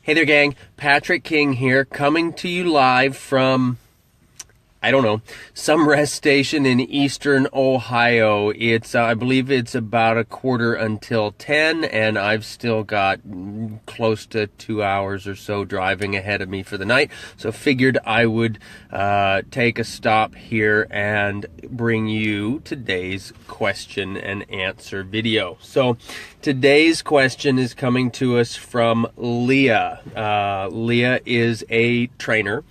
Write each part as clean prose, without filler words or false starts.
Hey there, gang. Patrick King here, coming to you live from, I don't know, some rest station in eastern Ohio. I believe it's about a quarter until 10, and I've still got close to 2 hours or so driving ahead of me for the night. So figured I would take a stop here and bring you today's question and answer video. So today's question is coming to us from Leah. Leah is a trainer.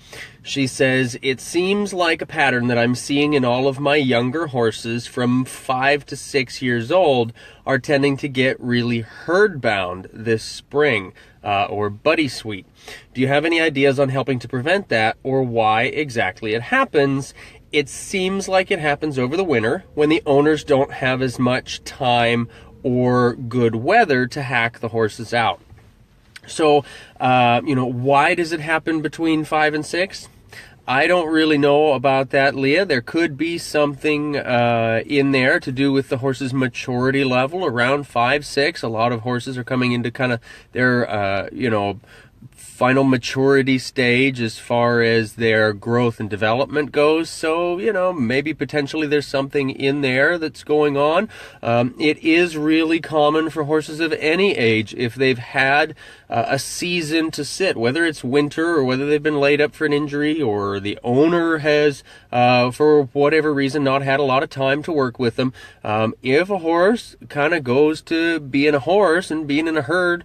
She says, it seems like a pattern that I'm seeing in all of my younger horses from 5 to 6 years old are tending to get really herd bound this spring, or buddy sweet. Do you have any ideas on helping to prevent that, or why exactly it happens? It seems like it happens over the winter when the owners don't have as much time or good weather to hack the horses out. So, why does it happen between 5 and 6? I don't really know about that, Leah. There could be something in there to do with the horse's maturity level around 5, 6. A lot of horses are coming into kind of their, final maturity stage as far as their growth and development goes. So, maybe potentially there's something in there that's going on. It is really common for horses of any age, if they've had a season to sit, whether it's winter or whether they've been laid up for an injury or the owner has, for whatever reason, not had a lot of time to work with them. If a horse kind of goes to being a horse and being in a herd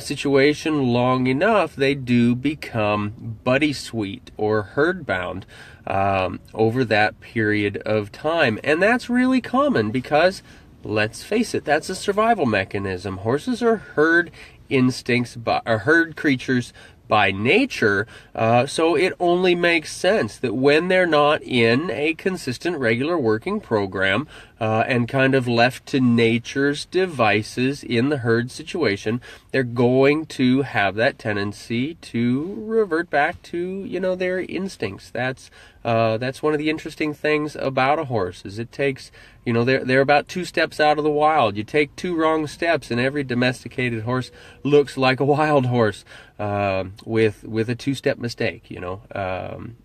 situation long enough, they do become buddy sweet or herd bound over that period of time. And that's really common because, let's face it, that's a survival mechanism. Horses are herd creatures by nature, so it only makes sense that when they're not in a consistent, regular working program and kind of left to nature's devices in the herd situation, they're going to have that tendency to revert back to, their instincts. That's one of the interesting things about a horse, is it takes, they're about 2 steps out of the wild. You take 2 wrong steps and every domesticated horse looks like a wild horse with a 2-step mistake,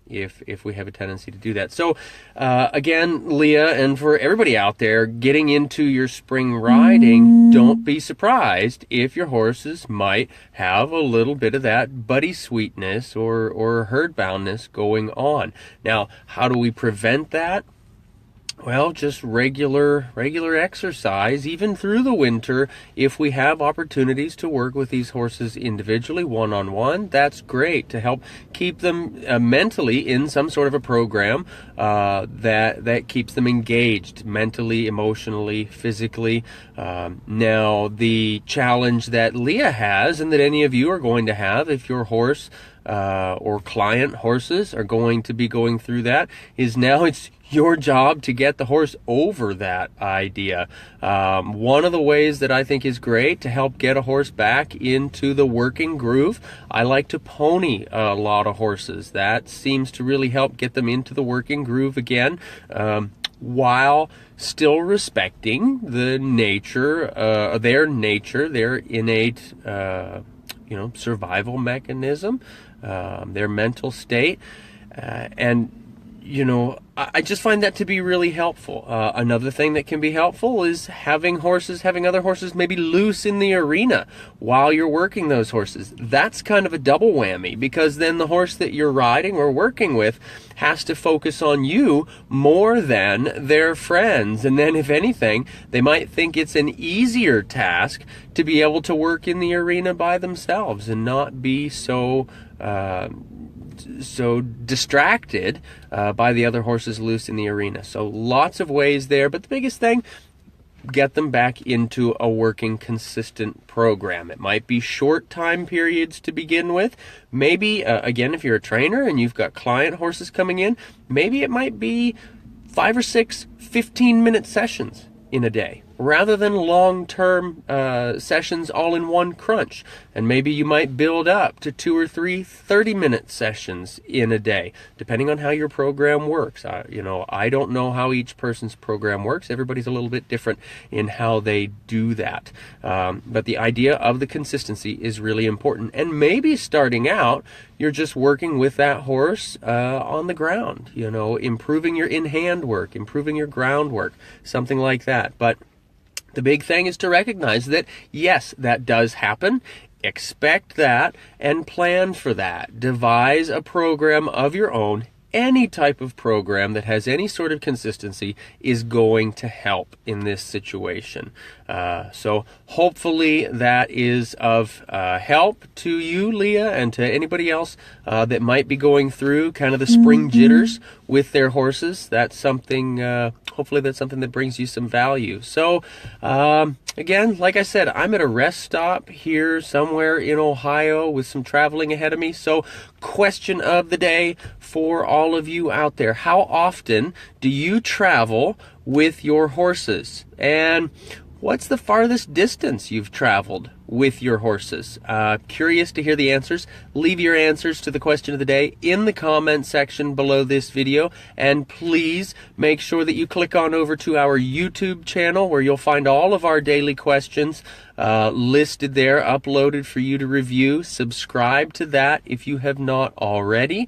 if we have a tendency to do that. So again, Leah, and for everybody out there getting into your spring riding, don't be surprised if your horses might have a little bit of that buddy sweetness or herd boundness going on. Now, how do we prevent that? Well, just regular exercise, even through the winter. If we have opportunities to work with these horses individually, one-on-one, that's great to help keep them mentally in some sort of a program that keeps them engaged mentally, emotionally, physically. Now, the challenge that Leah has, and that any of you are going to have if your horse or client horses are going to be going through that, is now it's your job to get the horse over that idea. One of the ways that I think is great to help get a horse back into the working groove, I like to pony a lot of horses. That seems to really help get them into the working groove again, while still respecting the nature, their innate, survival mechanism, their mental state, and I just find that to be really helpful. Another thing that can be helpful is having other horses maybe loose in the arena while you're working those horses. That's kind of a double whammy, because then the horse that you're riding or working with has to focus on you more than their friends. And then, if anything, they might think it's an easier task to be able to work in the arena by themselves and not be so distracted by the other horses loose in the arena. So lots of ways there, but the biggest thing, get them back into a working, consistent program. It might be short time periods to begin with. Maybe, again, if you're a trainer and you've got client horses coming in, maybe it might be 5 or 6 15-minute sessions in a day. rather than long-term sessions all in one crunch. And maybe you might build up to 2 or 3 30-minute sessions in a day, depending on how your program works. I don't know how each person's program works. Everybody's a little bit different in how they do that. But the idea of the consistency is really important. And maybe starting out, you're just working with that horse on the ground, improving your in-hand work, improving your groundwork, something like that. But the big thing is to recognize that, yes, that does happen. Expect that and plan for that. Devise a program of your own. Any type of program that has any sort of consistency is going to help in this situation. So hopefully that is of help to you, Leah, and to anybody else that might be going through kind of the spring jitters with their horses. That's something, hopefully that's something that brings you some value. So again, like I said, I'm at a rest stop here somewhere in Ohio with some traveling ahead of me. So question of the day for all of you out there: how often do you travel with your horses? And what's the farthest distance you've traveled with your horses? Curious to hear the answers. Leave your answers to the question of the day in the comment section below this video. And please make sure that you click on over to our YouTube channel, where you'll find all of our daily questions listed there, uploaded for you to review. Subscribe to that if you have not already.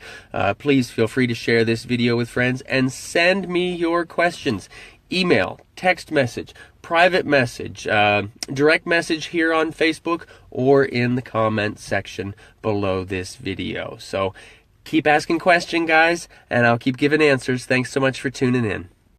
Please feel free to share this video with friends and send me your questions. Email, text message, private message, direct message here on Facebook, or in the comment section below this video. So keep asking questions, guys, and I'll keep giving answers. Thanks so much for tuning in.